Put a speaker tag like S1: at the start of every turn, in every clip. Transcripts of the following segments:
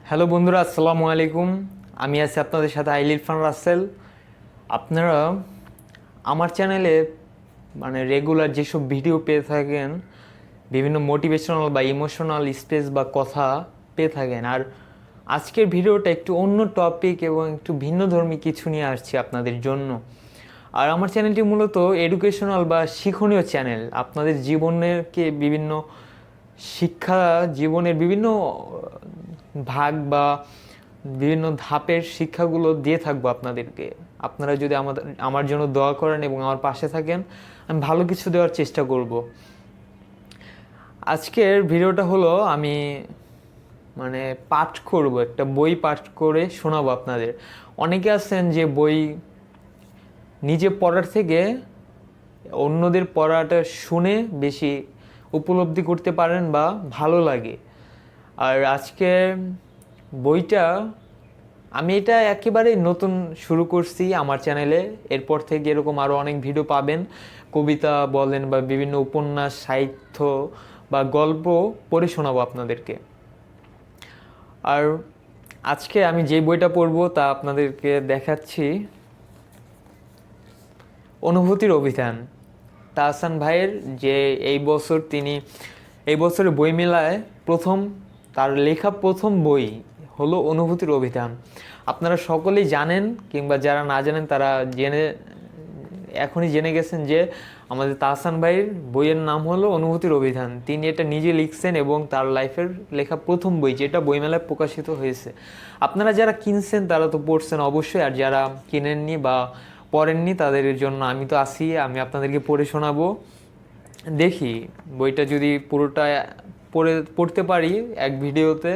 S1: Hello বন্ধুরা, আসসালামু আলাইকুম। আমি আছি আপনাদের সাথে আইল ইরফান রাসেল। আপনারা আমার চ্যানেলে রেগুলার যেসব ভিডিও পেয়ে থাকেন, বিভিন্ন মোটিভেশনাল বা ইমোশনাল স্পেস বা কথা পেয়ে থাকেন। আর আজকের ভিডিওটা একটু অন্য টপিক এবং একটু ভিন্নধর্মী কিছু নিয়ে আসছি আপনাদের জন্য। আর আমার চ্যানেলটি মূলত এডুকেশনাল বা শিক্ষণীয় চ্যানেল। আপনাদের জীবনেরকে বিভিন্ন শিক্ষা, জীবনের বিভিন্ন ভাগ বা বিভিন্ন ধাপের শিক্ষাগুলো দিয়ে থাকবো আপনাদেরকে। আপনারা যদি আমার জন্য দোয়া করেন এবং আমার পাশে থাকেন, আমি ভালো কিছু দেওয়ার চেষ্টা করব। আজকের ভিডিওটা হলো আমি পাঠ করব, একটা বই পাঠ করে শোনাবো আপনাদের। অনেকে আছেন যে বই নিজে পড়ার থেকে অন্যদের পড়াটা শুনে বেশি উপলব্ধি করতে পারেন বা ভালো লাগে। আর আজকে বইটা আমি এটা একেবারে নতুন শুরু করছি আমার চ্যানেলে। এরপর থেকে এরকম আরও অনেক ভিডিও পাবেন। কবিতা বলেন বা বিভিন্ন উপন্যাস, সাহিত্য বা গল্প পড়ে শোনাবো আপনাদেরকে। আর আজকে আমি যে বইটা পড়বো তা আপনাদেরকে দেখাচ্ছি। অনুভূতির অভিধান, তাহসান ভাইয়ের, যে এই বছরে বইমেলায় তার লেখা প্রথম বই হলো অনুভূতির অভিধান। আপনারা সকলেই জানেন, কিংবা যারা না জানেন তারা এখনই জেনে গেছেন যে আমাদের তাহসান ভাইয়ের বইয়ের নাম হলো অনুভূতির অভিধান। তিনি এটা নিজে লিখছেন এবং তার লাইফের লেখা প্রথম বই, যেটা বইমেলায় প্রকাশিত হয়েছে। আপনারা যারা কিনছেন তারা তো পড়ছেন অবশ্যই, আর যারা কিনেননি বা পড়েননি তাদের জন্য আমি তো আছি, আমি আপনাদেরকে পড়ে শোনাবো। দেখি বইটা যদি পুরোটা পড়তে পারি এক ভিডিওতে,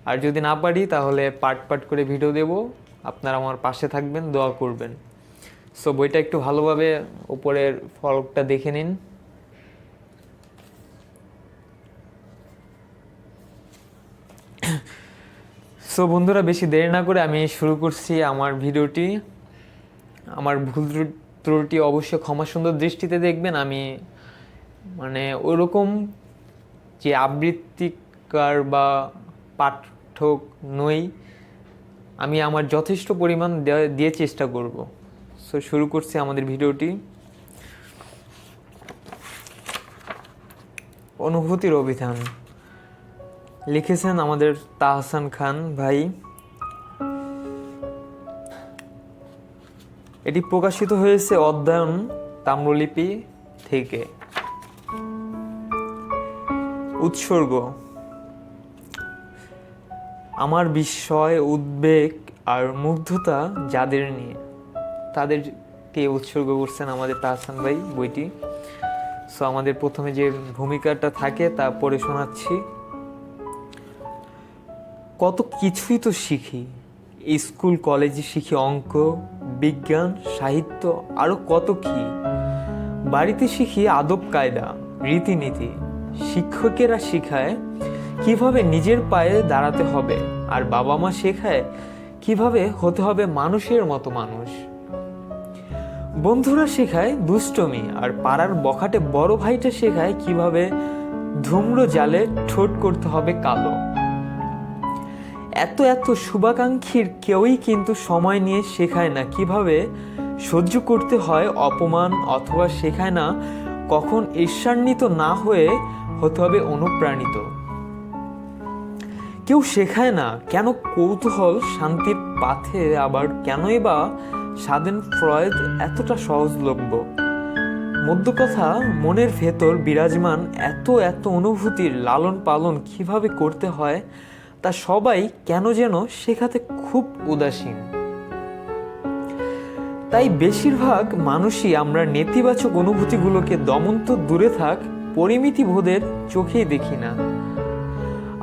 S1: আর যদি না পারি তাহলে পার্ট পার্ট করে ভিডিও দেব। আপনারা আমার পাশে থাকবেন, দোয়া করবেন। সো বইটা একটু ভালোভাবে উপরের ফলকটা দেখে নিন। সো বন্ধুরা, বেশি দেরি না করে আমি শুরু করছি আমার ভিডিওটি। আমার ভুল ত্রুটি অবশ্যই ক্ষমা সুন্দর দৃষ্টিতে দেখবেন। আমি ওরকম যে আবৃত্তিকার বা পাঠক নই, আমি আমার যথেষ্ট পরিমাণ দিয়ে চেষ্টা করব। সো শুরু করছি আমাদের ভিডিওটি। অনুভূতির অভিধান লিখেছেন আমাদের তাহসান খান ভাই। এটি প্রকাশিত হয়েছে অধ্যয়ন তাম্রলিপি থেকে। উৎসর্গ: আমার বিস্ময়, উদ্বেগ আর মুগ্ধতা যাদের নিয়ে, তাদেরকে উৎসর্গ করছেন আমাদের তাহসান ভাই বইটি। সো আমাদের প্রথমে যে ভূমিকাটা থাকে তা পড়ে শোনাচ্ছি। কত কিছুই তো শিখি, স্কুল কলেজে শিখি অঙ্ক, বিজ্ঞান, সাহিত্য, আরো কত কি। বাড়িতে শিখি আদব কায়দা, রীতিনীতি। শিক্ষকেরা শেখায় কিভাবে নিজের পায়ে দাঁড়াতে হবে, আর বাবা মা শেখায় কিভাবে হতে হবে মানুষের মতো মানুষ। বন্ধুরা শেখায় দুষ্টমি, আর পাড়ার বখাটে বড় ভাইটা শেখায় কিভাবে ধূম্র জালে ঠোঁট করতে হবে কালো। এত এত শুভাকাঙ্ক্ষীর কেউই কিন্তু সময় নিয়ে শেখায় না কিভাবে সহ্য করতে হয় অপমান, অথবা শেখায় না কখন ঈর্ষান্বিত না হয়ে হতে হবে অনুপ্রাণিত। কেউ শেখায় না কেন কৌতূহল শান্তির পাথে, আবার কেনই বা স্বাধীন ফ্রয়েড এতটা সহজলভ্য। মধ্যকথা মনের ভেতর বিরাজমান এত এত অনুভূতির লালন পালন কিভাবে করতে হয় তা সবাই কেন যেন শেখাতে খুব উদাসীন। তাই বেশিরভাগ মানুষই আমরা নেতিবাচক অনুভূতিগুলোকে দমন তো দূরে থাক, পরিমিতি বোধের চোখেই দেখি না।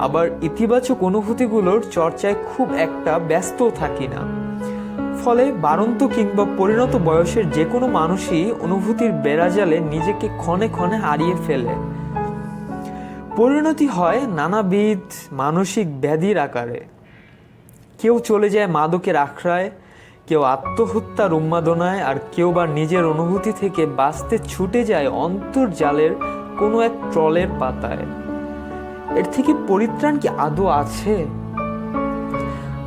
S1: আবার ইতিবাচক অনুভূতিগুলোর চর্চায় খুব একটা ব্যস্ত থাকি না। ফলে বাড়ন্ত কিংবা পরিণত বয়সের যে কোনো মানুষই অনুভূতির বেড়াজালে নিজেকে ক্ষণে ক্ষণে হারিয়ে ফেলে। পরিণতি হয় নানাবিধ মানসিক ব্যাধির আকারে। কেউ চলে যায় মাদকের আখড়ায়, কেউ আত্মহত্যার উন্মাদনায়, আর কেউ বা নিজের অনুভূতি থেকে বাঁচতে ছুটে যায় অন্তর্জালের কোনো এক ট্রলের পাতায়। এর থেকে পরিত্রাণ কি আদৌ আছে?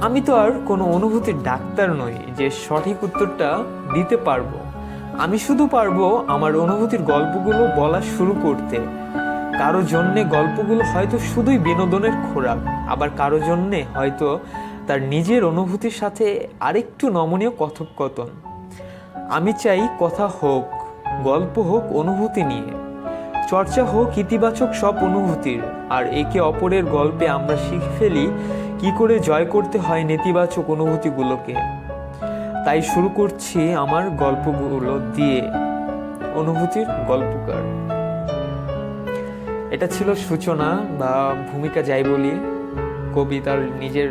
S1: আমি তো আর কোনো অনুভূতির ডাক্তার নই যে সঠিক উত্তরটা দিতে পারবো। আমি শুধু পারবো আমার অনুভূতির গল্পগুলো বলা শুরু করতে। কারো জন্যে গল্পগুলো হয়তো শুধুই বিনোদনের খোরাক, আবার কারো জন্যে হয়তো তার নিজের অনুভূতির সাথে আরেকটু নমনীয় কথোপকথন। আমি চাই কথা হোক, গল্প হোক অনুভূতি নিয়ে, চর্চা হোক ইতিবাচক সব অনুভূতির, আর একে অপরের গল্পে আমরা শিখে ফেলি কি করে জয় করতে হয় নেতিবাচক অনুভূতিগুলোকে। তাই শুরু করছি আমার গল্পগুলো দিয়ে, অনুভূতির গল্পকার। এটা ছিল সূচনা বা ভূমিকা যাই বলি, কবি তার নিজের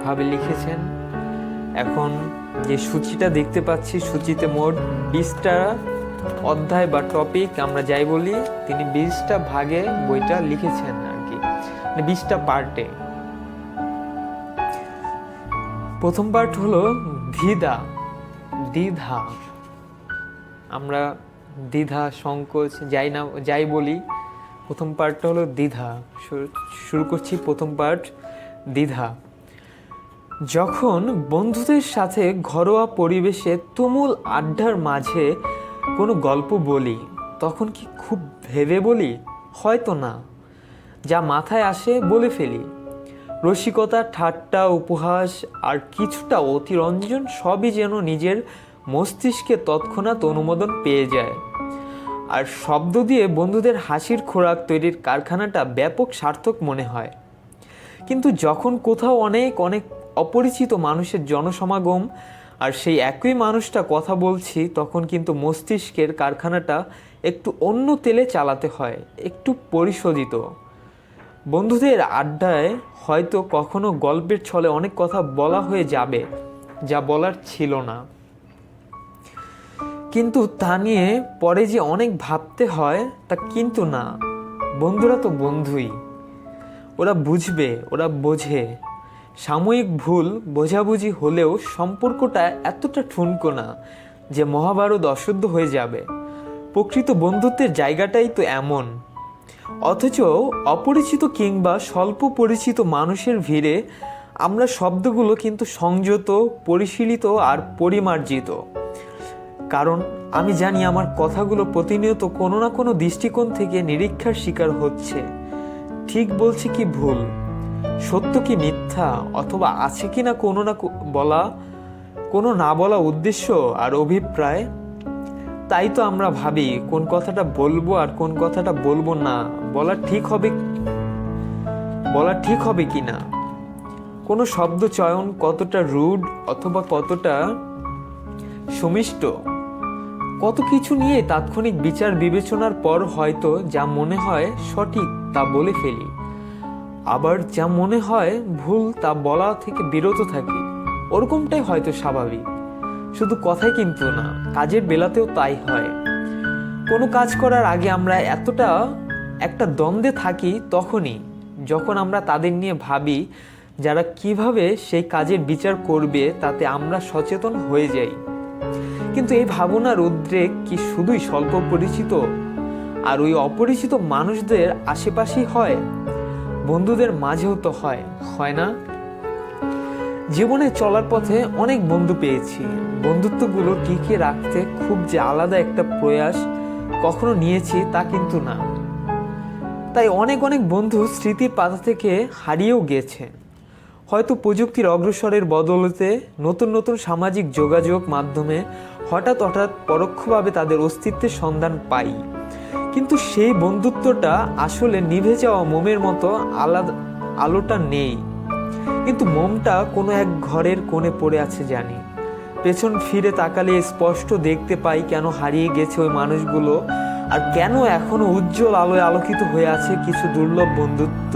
S1: ভাবে লিখেছেন। এখন যে সূচিটা দেখতে পাচ্ছি, সূচিতে মোট 20টা অধ্যায় বা টপিক আমরা যাই বলি, তিনি 20টা ভাগে বইটা লিখেছেন আর কি, 20টা পার্টে। প্রথম পার্ট হলো দ্বিধা। আমরা দ্বিধা সংকোচ যাই বলি, প্রথম পার্টটা হলো দ্বিধা। শুরু করছি প্রথম পার্ট, দ্বিধা। যখন বন্ধুদের সাথে ঘরোয়া পরিবেশে তুমুল আড্ডার মাঝে কোনো গল্প বলি, তখন কি খুব ভেবে বলি? হয়তো না, যা মাথায় আসে বলে ফেলি। রসিকতা, ঠাট্টা, উপহাস আর কিছুটা অতিরঞ্জন সবই যেন নিজের মস্তিষ্কে তৎক্ষণাৎ অনুমোদন পেয়ে যায়। আর শব্দ দিয়ে বন্ধুদের হাসির খোরাক তৈরির কারখানাটা ব্যাপক সার্থক মনে হয়। কিন্তু যখন কোথাও অনেক অনেক অপরিচিত মানুষের জনসমাগম আর সেই একই মানুষটা কথা বলছি, তখন কিন্তু মস্তিষ্কের কারখানাটা একটু অন্য তেলে চালাতে হয়, একটু পরিশোধিত। বন্ধুদের আড্ডায় হয়তো কখনো গল্পের ছলে অনেক কথা বলা হয়ে যাবে যা বলার ছিল না, কিন্তু তা নিয়ে পরে যে অনেক ভাবতে হয় তা কিন্তু না। বন্ধুরা তো বন্ধুই, ওরা বুঝবে, ওরা বোঝে। সাময়িক ভুল বোঝাবুঝি হলেও সম্পর্কটা এতটা ঠুনকো না যে মহাভারত অশুদ্ধ হয়ে যাবে। প্রকৃত বন্ধুত্বের জায়গাটাই তো এমন। অথচ অপরিচিত কিংবা স্বল্প পরিচিত মানুষের ভিড়ে আমরা শব্দগুলো কিন্তু সংযত, পরিশীলিত আর পরিমার্জিত। কারণ আমি জানি আমার কথাগুলো প্রতিনিয়ত কোনো না কোনো দৃষ্টিকোণ থেকে নিরীক্ষার শিকার হচ্ছে। ঠিক বলছি কি ভুল, সত্য কি মিথ্যা, অথবা আছে কি না কোনো না বলা উদ্দেশ্য আর অভিপ্রায়। তাই তো আমরা ভাবি কোন কথাটা বলবো আর কোন কথাটা বলবো না, বলা ঠিক হবে কি না, কোনো শব্দ চয়ন কতটা রুড অথবা কতটা সুমিষ্ট, কত কিছু নিয়ে তাৎক্ষণিক বিচার বিবেচনার পর হয়তো যা মনে হয় সঠিক তা বলে ফেলি, আবার যা মনে হয় ভুল তা বলা থেকে বিরত থাকি। ওরকমটাই হয়তো স্বাভাবিক। শুধু কথাই কিন্তু না, কাজের বেলাতেও তাই হয়। কোনো কাজ করার আগে আমরা এতটা একটা দ্বন্দ্বে থাকি তখনই যখন আমরা তাদের নিয়ে ভাবি যারা কিভাবে সেই কাজের বিচার করবে, তাতে আমরা সচেতন হয়ে যাই। কিন্তু এই ভাবনার উদ্রেক কি শুধুই স্বল্প পরিচিত আর ওই অপরিচিত মানুষদের আশেপাশেই হয়? বন্ধুদের মাঝেও তো হয় না? জীবনে চলার পথে অনেক বন্ধু পেয়েছি। বন্ধুত্বগুলো টিকিয়ে রাখতে খুব যে আলাদা একটা প্রয়াস কখনো নিয়েছি তা কিন্তু না। তাই অনেক বন্ধু স্মৃতির পাতা থেকে হারিয়েও গেছে। হয়তো প্রযুক্তির অগ্রসরের বদলতে নতুন সামাজিক যোগাযোগ মাধ্যমে হঠাৎ পরোক্ষভাবে তাদের অস্তিত্বের সন্ধান পাই। কিন্তু সেই বন্ধুত্বটা আসলে নিভে যাওয়া মোমের মতো আলোটা নেই। কিন্তু মোমটা কোনো এক ঘরের কোণে পড়ে আছে জানি। পেছন ফিরে তাকালে স্পষ্ট দেখতে পাই কেন হারিয়ে গেছে ওই মানুষগুলো, আর কেন এখনো উজ্জ্বল আলোয় আলোকিত হয়ে আছে কিছু দুর্লভ বন্ধুত্ব,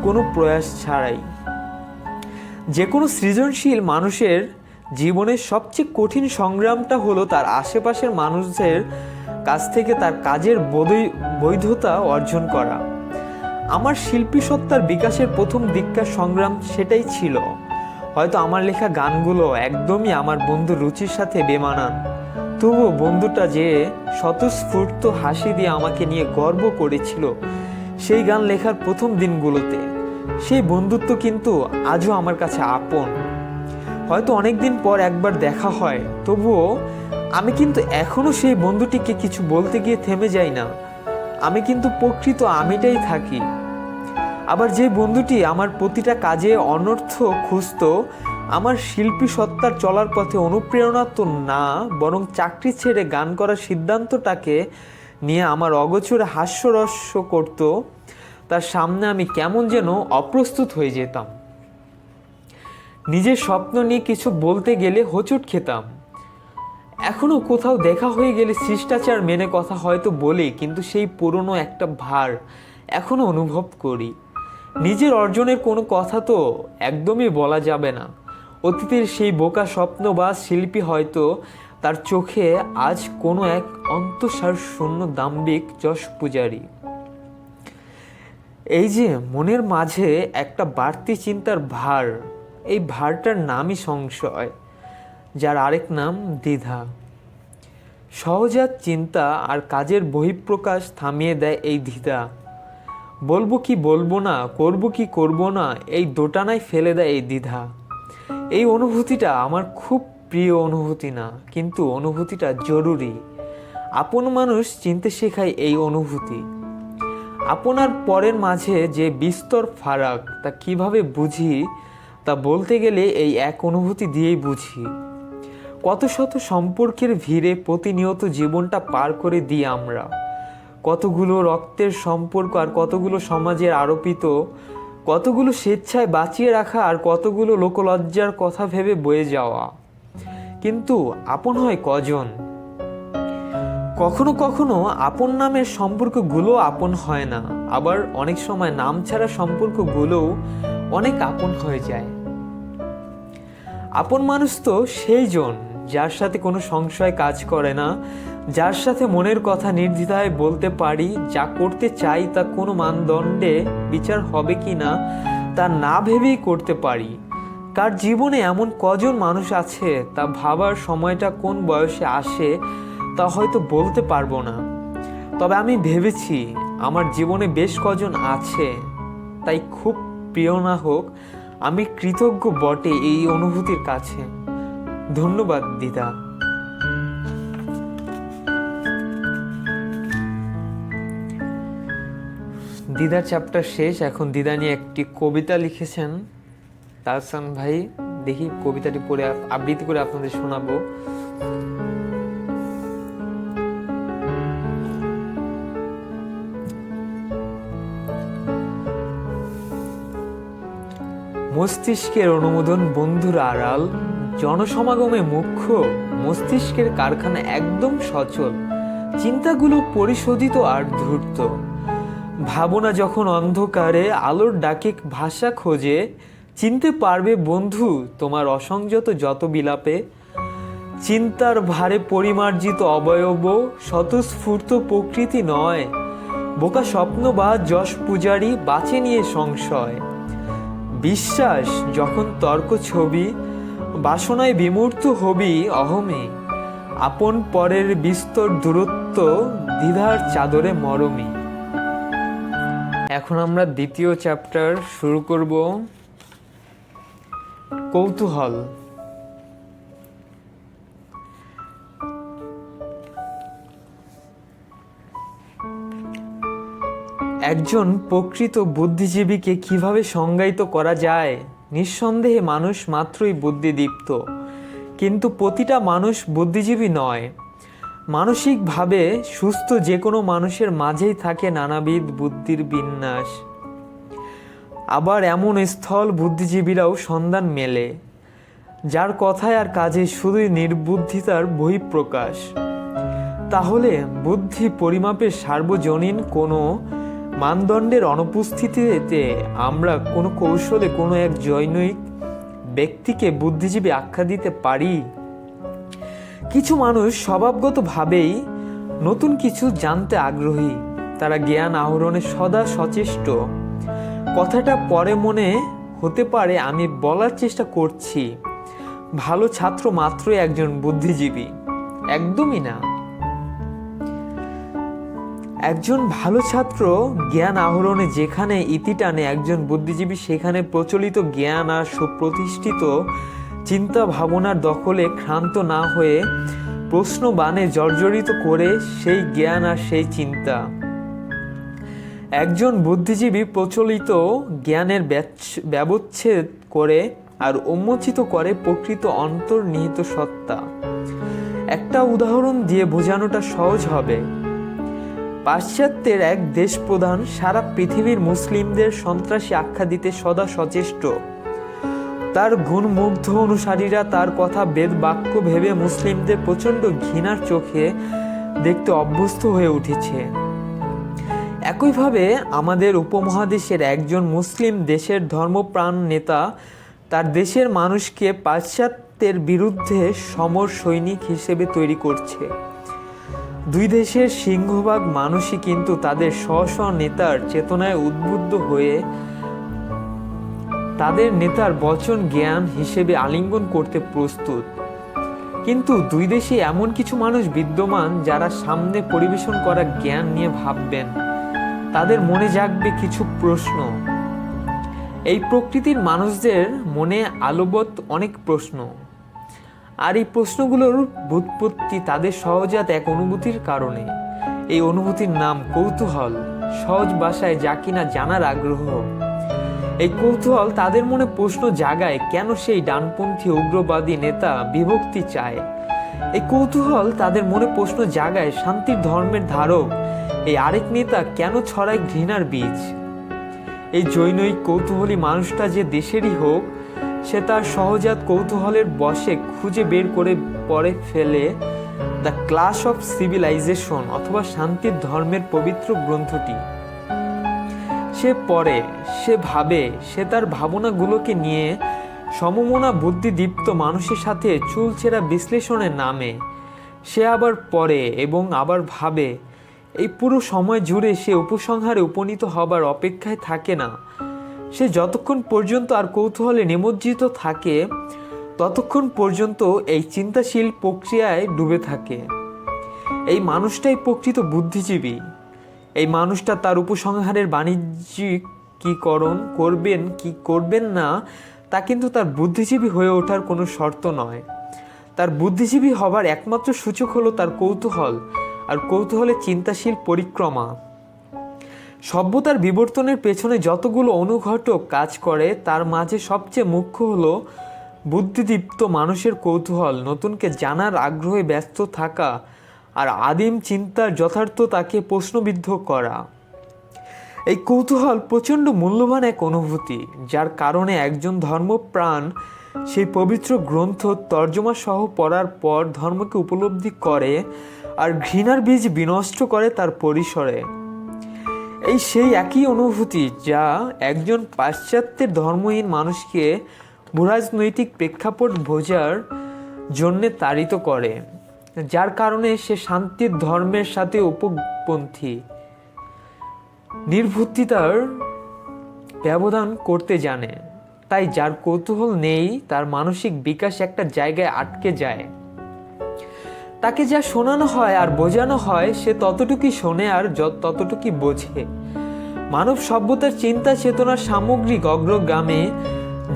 S1: কোনো প্রয়াস ছাড়াই। যে কোনো সৃজনশীল মানুষের জীবনের সবচেয়ে কঠিন সংগ্রামটা হলো তার আশেপাশের মানুষদের কাছ থেকে তার কাজের বৈধতা অর্জন করা। আমার শিল্পী সত্তার বিকাশের প্রথম দিককার সংগ্রাম সেটাই ছিল। হয়তো আমার লেখা গানগুলো একদমই আমার বন্ধুর রুচির সাথে বেমানান, তবুও বন্ধুটা যে স্বতঃস্ফূর্ত হাসি দিয়ে আমাকে নিয়ে গর্ব করেছিল সেই গান লেখার প্রথম দিনগুলোতে, সেই বন্ধুত্ব কিন্তু আজও আমার কাছে আপন। হয়তো অনেকদিন পর একবার দেখা হয়, তবুও আমি কিন্তু এখনো সেই বন্ধুটিকে কিছু বলতে গিয়ে থেমে যাই না। আমি কিন্তু প্রকৃত আমিটাই থাকি। আবার যে বন্ধুটি আমার প্রতিটা কাজে অনর্থ খুঁজত, আমার শিল্পী সত্তার চলার পথে অনুপ্রেরণা তো না, বরং চাকরি ছেড়ে গান করার সিদ্ধান্তটাকে নিয়ে আমার অগোচরে হাস্যরস্য করত, তার সামনে আমি কেমন যেন অপ্রস্তুত হয়ে যেতাম। নিজের স্বপ্ন নিয়ে কিছু বলতে গেলে হোঁচট খেতাম। এখনও কোথাও দেখা হয়ে গেলে শিষ্টাচার মেনে কথা হয়তো বলি, কিন্তু সেই পুরনো একটা ভার এখনও অনুভব করি। নিজের অর্জনের কোনো কথা তো একদমই বলা যাবে না। অতীতের সেই বোকা স্বপ্ন বা শিল্পী হয়তো তার চোখে আজ কোনো এক অন্তঃসার শূন্য দাম্ভিক যশ পূজারী। এই যে মনের মাঝে একটা বাড়তি চিন্তার ভার, এই ভারটার নামই সংশয়, যার আরেক নাম দ্বিধা। সহজাত চিন্তা আর কাজের বহিঃপ্রকাশ থামিয়ে দেয় এই দ্বিধা। বলবো কি বলবো না, করব কি করব না, এই দোটানায় ফেলে দেয় এই দ্বিধা। এই অনুভূতিটা আমার খুব প্রিয় অনুভূতি না, কিন্তু অনুভূতিটা জরুরি। আপন মানুষ চিনতে শেখায় এই অনুভূতি। আপনার পরের মাঝে যে বিস্তর ফারাক, তা কিভাবে বুঝি, তা বলতে গেলে এই এক অনুভূতি দিয়েই বুঝি। কত শত সম্পর্কের ভিড়ে প্রতিনিয়ত জীবনটা পার করে দিই আমরা। কতগুলো রক্তের সম্পর্ক আর কতগুলো সমাজের আরোপিত, কতগুলো স্বেচ্ছায় বাঁচিয়ে রাখা আর কতগুলো লোকলজ্জার কথা ভেবে বয়ে যাওয়া। কিন্তু আপন হয় কজন? কখনো কখনো আপন নামের সম্পর্কগুলো আপন হয় না, আবার অনেক সময় নাম ছাড়া সম্পর্কগুলোও অনেক আপন হয়ে যায়। আপন মানুষ তো সেই জন যার সাথে কোনো সংশয় কাজ করে না, যার সাথে মনের কথা নির্দ্বিধায় বলতে পারি, যা করতে চাই তা কোনো মানদণ্ডে বিচার হবে কি না তা না ভেবেই করতে পারি। কার জীবনে এমন কজন মানুষ আছে তা ভাবার সময়টা কোন বয়সে আসে তা হয়তো বলতে পারবো না, তবে আমি ভেবেছি আমার জীবনে বেশ কজন আছে। তাই খুব প্রিয় না হোক, আমি কৃতজ্ঞ বটে এই অনুভূতির কাছে। ধন্যবাদ দিদা। দিদার চ্যাপ্টার শেষ। এখন দিদা নিয়ে একটি কবিতা লিখেছেন তাহসান ভাই। দেখি কবিতাটি পড়ে আবৃত্তি করে আপনাদের শোনাবো। মস্তিষ্কের অনুমোদন বন্ধুর আড়াল, জনসমাগমে মুখ্য মস্তিষ্কের কারখানা একদম সচল, চিন্তাগুলো পরিশোধিত আর ধূর্ত। ভাবনা যখন অন্ধকারে আলোর ডাকে ভাষা খোঁজে, চিনতে পারবে বন্ধু তোমার অসংযত যত বিলাপে। চিন্তার ভারে পরিমার্জিত অবয়ব স্বতঃস্ফূর্ত প্রকৃতি নয়, বোকা স্বপ্ন বা যশ পূজারী বাঁচে নিয়ে সংশয়। বিশ্বাস যখন তর্ক ছবি, বাসনায় বিমূর্ত হবি অহমে। আপন পরের বিস্তর দূরত্ব, দ্বিধার চাদরে মরমে। এখন আমরা দ্বিতীয় চ্যাপ্টার শুরু করব, কৌতূহল। একজন প্রকৃত বুদ্ধিজীবীকে কিভাবে সংজ্ঞায়িত করা যায়? নিঃসন্দেহে মানুষ মাত্রই বুদ্ধিদীপ্ত, কিন্তু প্রতিটা মানুষ বুদ্ধিজীবী নয়। মানসিকভাবে সুস্থ যে কোনো মানুষের মাঝেই থাকে নানাবিধ বুদ্ধির বিন্যাস। আবার এমন স্থল বুদ্ধিজীবীরাও সন্ধান মেলে, যার কথায় আর কাজে শুধুই নির্বুদ্ধিতার বহিঃপ্রকাশ। তাহলে বুদ্ধি পরিমাপের সার্বজনীন কোনো মানদণ্ডের অনুপস্থিতিতে আমরা কোনো কৌশলে কোনো এক জৈনিক ব্যক্তিকে বুদ্ধিজীবী আখ্যা দিতে পারি? কিছু মানুষ স্বভাবগতভাবেই নতুন কিছু জানতে আগ্রহী, তারা জ্ঞান আহরণে সদা সচেষ্ট। কথাটা পরে মনে হতে পারে আমি বলার চেষ্টা করছি ভালো ছাত্র মাত্রই একজন বুদ্ধিজীবী, একদমই না। একজন ভালো ছাত্র জ্ঞান আহরণে যেখানে ইতি টানে, একজন বুদ্ধিজীবী সেখানে প্রচলিত জ্ঞান আর সুপ্রতিষ্ঠিত চিন্তা ভাবনার দখলে ক্ষান্ত না হয়ে প্রশ্ন বানে জর্জরিত করে সেই জ্ঞান আর সেই চিন্তা। একজন বুদ্ধিজীবী প্রচলিত জ্ঞানের ব্যবচ্ছেদ করে আর উন্মোচিত করে প্রকৃত অন্তর্নিহিত সত্তা। একটা উদাহরণ দিয়ে বোঝানোটা সহজ হবে। পাশ্চাত্যের এক দেশ প্রধান সারা পৃথিবীর মুসলিমদের সন্ত্রাসী আখ্যা দিতে সদা সচেষ্ট। তার গুণমুগ্ধ অনুসারীরা তার কথা বেদ বাক্য ভেবে মুসলিমদের প্রচণ্ড ঘৃণার চোখে দেখতে অভ্যস্ত হয়ে উঠেছে। একইভাবে আমাদের উপমহাদেশের একজন মুসলিম দেশের ধর্মপ্রাণ নেতা তার দেশের মানুষকে পাশ্চাত্যের বিরুদ্ধে সমর সৈনিক হিসেবে তৈরি করছে। দুই দেশের সিংহভাগ মানুষই কিন্তু তাদের স্ব স্ব নেতার চেতনায় উদ্বুদ্ধ হয়ে তাদের নেতার বচন জ্ঞান হিসেবে আলিঙ্গন করতে প্রস্তুত। কিন্তু দুই দেশে এমন কিছু মানুষ বিদ্যমান যারা সামনে পরিবেশন করা জ্ঞান নিয়ে ভাববেন। তাদের মনে জাগবে কিছু প্রশ্ন। এই প্রকৃতির মানুষদের মনে আলোবত অনেক প্রশ্ন, আর এই প্রশ্নগুলোর ব্যুৎপত্তি তাদের সহজাত এক অনুভূতির কারণে। এই অনুভূতির নাম কৌতূহল, সহজ ভাষায় যা কিনা জানার আগ্রহ। এই কৌতূহল তাদের মনে প্রশ্ন জাগায়, কেন সেই ডানপন্থী উগ্রবাদী নেতা বিভক্তি চায়। এই কৌতূহল তাদের মনে প্রশ্ন জাগায়, শান্তির ধর্মের ধারক এই আরেক নেতা কেন ছড়ায় ঘৃণার বীজ। এই জৈনৈক কৌতূহলী মানুষটা যে দেশেরই হোক, সে তার সহজাত কৌতূহলের বশে খুঁজে বের করে পড়ে ফেলে দ্য ক্লাস অফ সিভিলাইজেশন অথবা শান্তির ধর্মের পবিত্র গ্রন্থটি। সে পড়ে, সে ভাবে, সে তার ভাবনাগুলোকে নিয়ে সমমনা বুদ্ধিদীপ্ত মানুষের সাথে চুলচেরা বিশ্লেষণে নামে। সে আবার পড়ে এবং আবার ভাবে। এই পুরো সময় জুড়ে সে উপসংহারে উপনীত হবার অপেক্ষায় থাকে না। সে যতক্ষণ পর্যন্ত আর কৌতূহলে নিমজ্জিত থাকে, ততক্ষণ পর্যন্ত এই চিন্তাশীল প্রক্রিয়ায় ডুবে থাকে। এই মানুষটাই প্রকৃত বুদ্ধিজীবী। এই মানুষটা তার উপসংহারের বাণিজ্যিকীকরণ করবেন কি করবেন না তা কিন্তু তার বুদ্ধিজীবী হয়ে ওঠার কোনো শর্ত নয়। তার বুদ্ধিজীবী হবার একমাত্র সূচক হলো তার কৌতূহল, আর কৌতূহলের চিন্তাশীল পরিক্রমা। সভ্যতার বিবর্তনের পেছনে যতগুলো অনুঘটক কাজ করে, তার মাঝে সবচেয়ে মুখ্য হলো বুদ্ধিদীপ্ত মানুষের কৌতূহল, নতুনকে জানার আগ্রহে ব্যস্ত থাকা আর আদিম চিন্তার যথার্থতাকে প্রশ্নবিদ্ধ করা। এই কৌতূহল প্রচণ্ড মূল্যবান এক অনুভূতি, যার কারণে একজন ধর্মপ্রাণ সেই পবিত্র গ্রন্থ তর্জমা সহ পড়ার পর ধর্মকে উপলব্ধি করে আর ঘৃণার বীজ বিনষ্ট করে তার পরিসরে। এই সেই একই অনুভূতি যা একজন পাশ্চাত্যের ধর্মহীন মানুষকে ভূরাজনৈতিক প্রেক্ষাপট বোঝার জন্যে তাড়িত করে, যার কারণে সে শান্তির ধর্মের সাথে উপপন্থী নির্বুদ্ধিতার ব্যবধান করতে জানে। তাই যার কৌতূহল নেই, তার মানসিক বিকাশ একটা জায়গায় আটকে যায়। তাকে যা শোনানো হয় আর বোঝানো হয়, সে ততটুকুই শোনে আর ততটুকুই বোঝে। মানব সভ্যতার চিন্তা চেতনার সামগ্রিক অগ্রগামে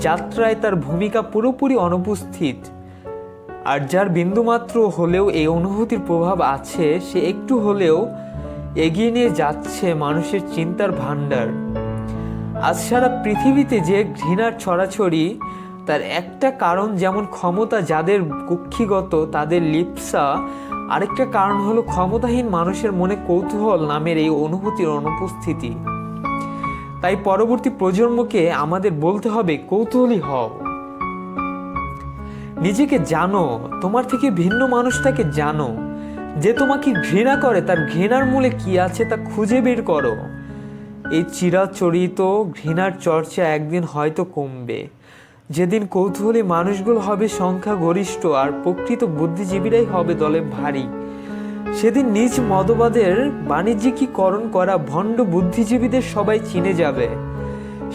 S1: যাত্রায় তার ভূমিকা পুরোপুরি অনুপস্থিত। আর যার বিন্দুমাত্র হলেও এই অনুভূতির প্রভাব আছে, সে একটু হলেও এগিয়ে নিয়ে যাচ্ছে মানুষের চিন্তার ভাণ্ডার। আজ সারা পৃথিবীতে যে ঘৃণার ছড়াছড়ি, তার একটা কারণ যেমন ক্ষমতা যাদের কুক্ষিগত, তাদের লিপ্সা, আরেকটা কারণ হলো ক্ষমতাহীন মানুষের মনে কৌতূহল নামের এই অনুভূতির অনুপস্থিতি। তাই পরবর্তী প্রজন্মকে আমাদের বলতে হবে, কৌতূহলী হও, নিজেকে জানো, তোমার থেকে ভিন্ন মানুষটাকে জানো। যে তোমাকে ঘৃণা করে, তার ঘৃণার মূলে কি আছে তা খুঁজে বের করো। এই চিরাচরিত ঘৃণার চর্চা একদিন হয়তো কমবে, যেদিন কৌতূহলী মানুষগুলো হবে সংখ্যাগরিষ্ঠ আর প্রকৃত বুদ্ধিজীবীরাই হবে দলে ভারী। সেদিন নিজ মতবাদের বাণিজ্যিকীকরণ করা ভণ্ড বুদ্ধিজীবীদের সবাই চিনে যাবে।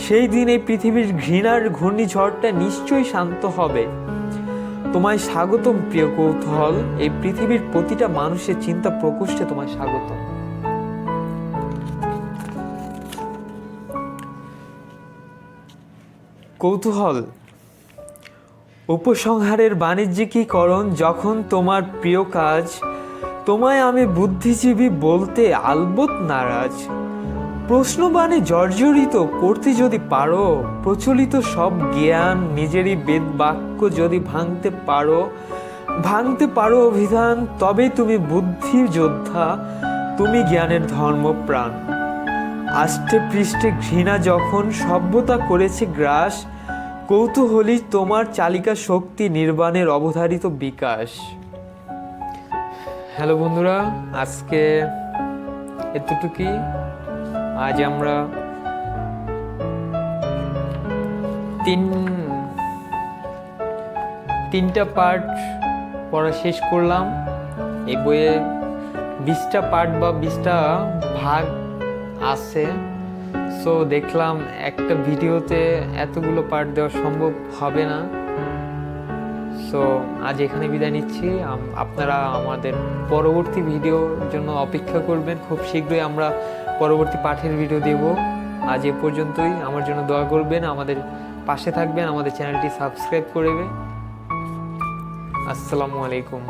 S1: সেই দিন এই পৃথিবীর ঘৃণার ঘূর্ণিঝড়টা নিশ্চয়ই শান্ত হবে। তোমায় স্বাগতম প্রিয় কৌতূহল, এই পৃথিবীর প্রতিটা মানুষের চিন্তা প্রকোষ্ঠে তোমায় স্বাগতম। কৌতূহল। উপসংহারের বাণিজ্যিকীকরণ যখন তোমার প্রিয় কাজ, তোমায় আমি বুদ্ধিজীবী বলতে আলবত নারাজ। প্রশ্নবাণে জর্জরিত করতে যদি পারো প্রচলিত সব জ্ঞান, নিজেরই বেদ বাক্য যদি ভাঙতে পারো অভিধান, তবে তুমি বুদ্ধির যোদ্ধা, তুমি জ্ঞানের ধর্মপ্রাণ। আষ্টে পৃষ্ঠে ঘৃণা যখন সভ্যতা করেছে গ্রাস, কৌতূহলী তোমার চালিকা শক্তি, নির্বাণের অবধারিত বিকাশ। হ্যালো বন্ধুরা, আজকে এতটুকুই। আজ আমরা তিনটা পার্ট পড়া শেষ করলাম। এই বইয়ে 20টা পার্ট বা 20টা ভাগ আছে। সো দেখলাম একটা ভিডিওতে এতগুলো পার্ট দেওয়া সম্ভব হবে না। সো আজ এখানে বিদায় নিচ্ছি। আপনারা আমাদের পরবর্তী ভিডিওর জন্য অপেক্ষা করবেন। খুব শীঘ্রই আমরা পরবর্তী পাঠের ভিডিও দেব। আজ এ পর্যন্তই। আমার জন্য দোয়া করবেন, আমাদের পাশে থাকবেন, আমাদের চ্যানেলটি সাবস্ক্রাইব করবেন। আসসালামু আলাইকুম।